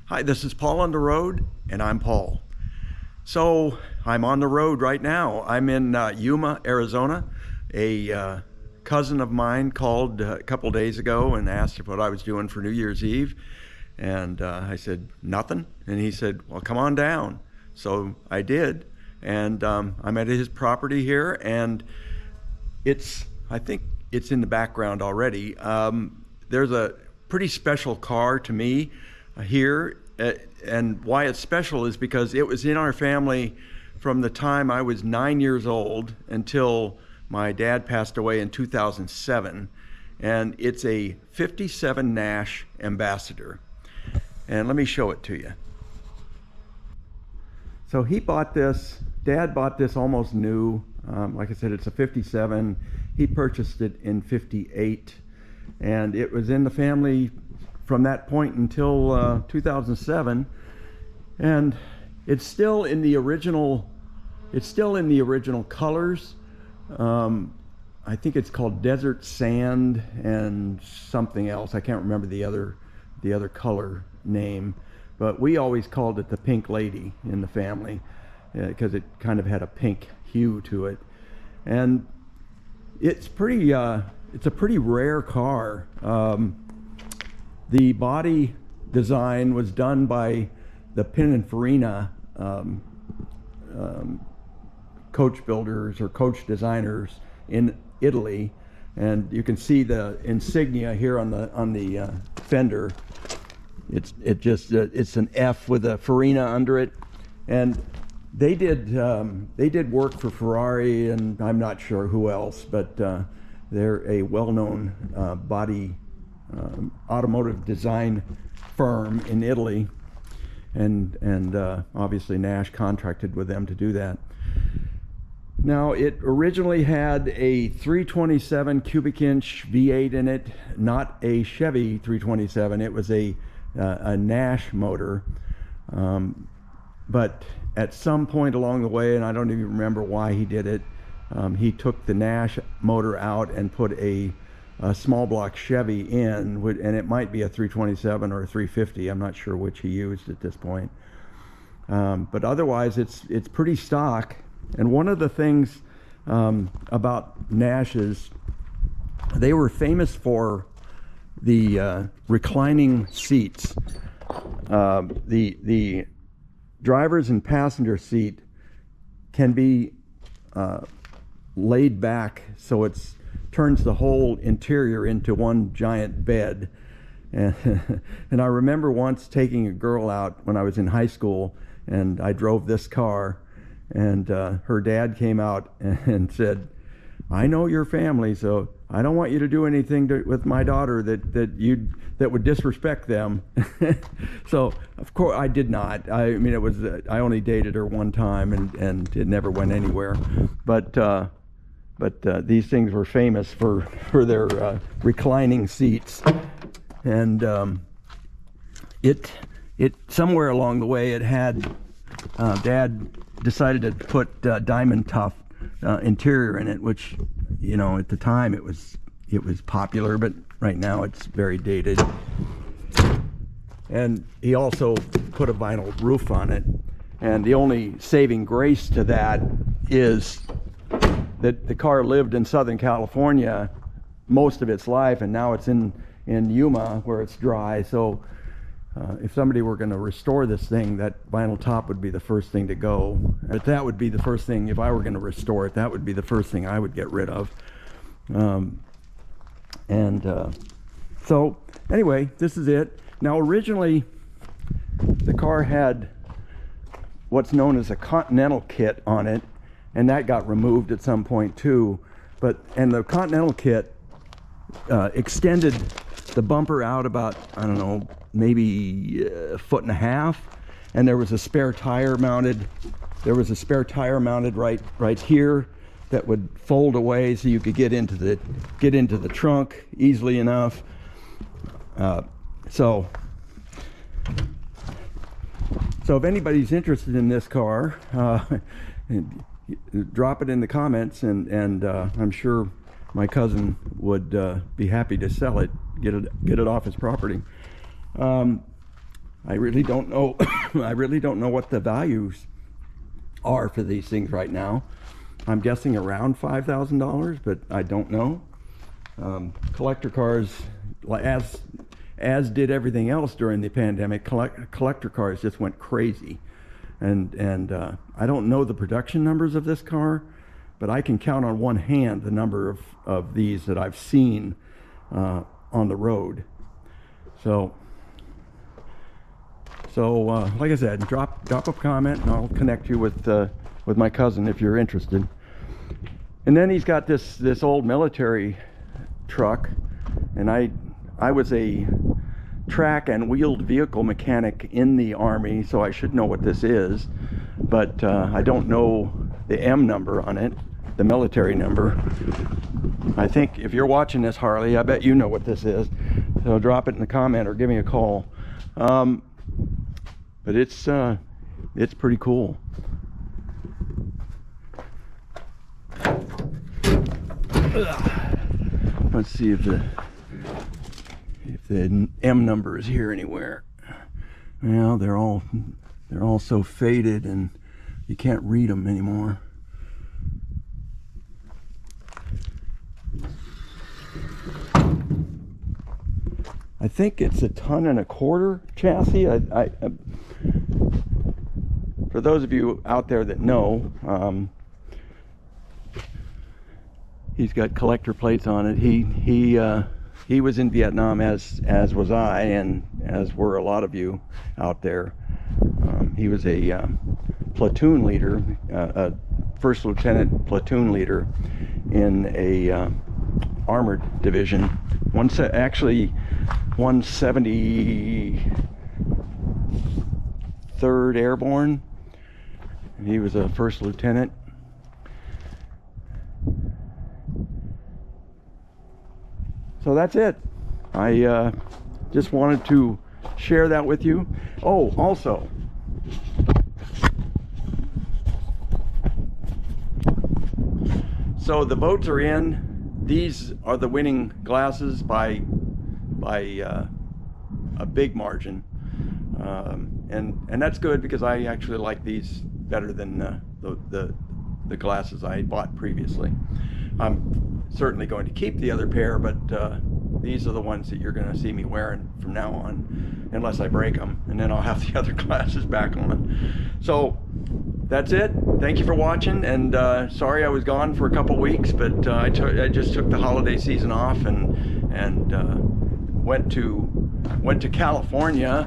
Hi, this is Paul on the road, and I'm Paul. So I'm on the road right now. I'm in Yuma, Arizona. A cousin of mine called a couple days ago and asked what I was doing for New Year's Eve. And I said, nothing. And he said, well, come on down. So I did. And I'm at his property here, and I think it's in the background already. There's a pretty special car to me here, and why it's special is because it was in our family from the time I was 9 years old until my dad passed away in 2007, and it's a 57 Nash Ambassador. And let me show it to you. So he bought this, Dad bought this almost new. Like I said, it's a 57. He purchased it in 58, and it was in the family from that point until 2007, and it's still in the original colors. I think it's called Desert Sand and something else. I can't remember the other color name, but we always called it the Pink Lady in the family because it kind of had a pink hue to it. And it's a pretty rare car. The body design was done by the Pininfarina coach builders or coach designers in Italy, and you can see the insignia here on the fender. It's an F with a Farina under it, and they did work for Ferrari, and I'm not sure who else, but they're a well-known body automotive design firm in Italy, and obviously Nash contracted with them to do that. Now, it originally had a 327 cubic inch V8 in it, not a Chevy 327. It was a Nash motor, but at some point along the way, and I don't even remember why he did it, he took the Nash motor out and put a small block Chevy in, and it might be a 327 or a 350. I'm not sure which he used at this point. But otherwise, it's pretty stock. And one of the things about Nash is they were famous for the reclining seats. The driver's and passenger seat can be laid back so it's turns the whole interior into one giant bed. And I remember once taking a girl out when I was in high school, and I drove this car, and her dad came out and said, I know your family, so I don't want you to do anything with my daughter that would disrespect them. So of course I did not. I mean, it was I only dated her one time, and it never went anywhere. But these things were famous for their reclining seats, and it somewhere along the way it had Dad decided to put diamond tough interior in it, which, you know, at the time it was popular, but right now it's very dated. And he also put a vinyl roof on it, and the only saving grace to that is that the car lived in Southern California most of its life, and now it's in Yuma where it's dry. So if somebody were going to restore this thing, that vinyl top would be the first thing to go. But that would be the first thing, if I were going to restore it, that would be the first thing I would get rid of. So anyway, this is it. Now, originally the car had what's known as a Continental kit on it, and that got removed at some point too. And the Continental kit extended the bumper out about, I don't know, maybe a foot and a half, and there was a spare tire mounted. Right here that would fold away so you could get into the trunk easily enough. So if anybody's interested in this car, drop it in the comments, and I'm sure my cousin would be happy to sell it, get it off his property. I really don't know. I really don't know what the values are for these things right now. I'm guessing around $5,000, but I don't know. Collector cars, as did everything else during the pandemic, collector cars just went crazy. And I don't know the production numbers of this car, but I can count on one hand the number of these that I've seen on the road. So like I said, drop a comment and I'll connect you with my cousin if you're interested. And then he's got this old military truck, and I was a track and wheeled vehicle mechanic in the Army, so I should know what this is, but I don't know the M number on it, the military number. I think if you're watching this, Harley, I bet you know what this is, so drop it in the comment or give me a call. But it's pretty cool. Let's see if the M number is here anywhere. Well, they're all so faded and you can't read them anymore. I think it's a 1.25 ton chassis. For those of you out there that know, he's got collector plates on it. He was in Vietnam, as was I, and as were a lot of you out there. He was a platoon leader, a first lieutenant platoon leader in a armored division. Actually 173rd Airborne. He was a first lieutenant. So that's it. I just wanted to share that with you. Oh, also, so the votes are in. These are the winning glasses by a big margin, and that's good because I actually like these better than the glasses I bought previously. I'm certainly going to keep the other pair, but these are the ones that you're going to see me wearing from now on, unless I break them, and then I'll have the other glasses back on. So that's it. Thank you for watching, and sorry I was gone for a couple weeks, but I just took the holiday season off and went to California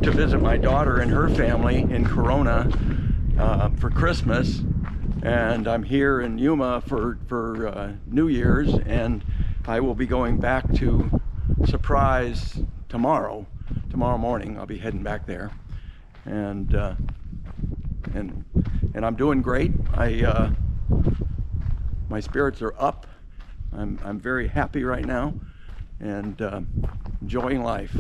to visit my daughter and her family in Corona for Christmas. And I'm here in Yuma for New Year's, and I will be going back to Surprise tomorrow morning. I'll be heading back there, and I'm doing great. My spirits are up. I'm very happy right now, and enjoying life.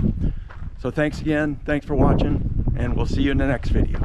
So thanks again. Thanks for watching, and we'll see you in the next video.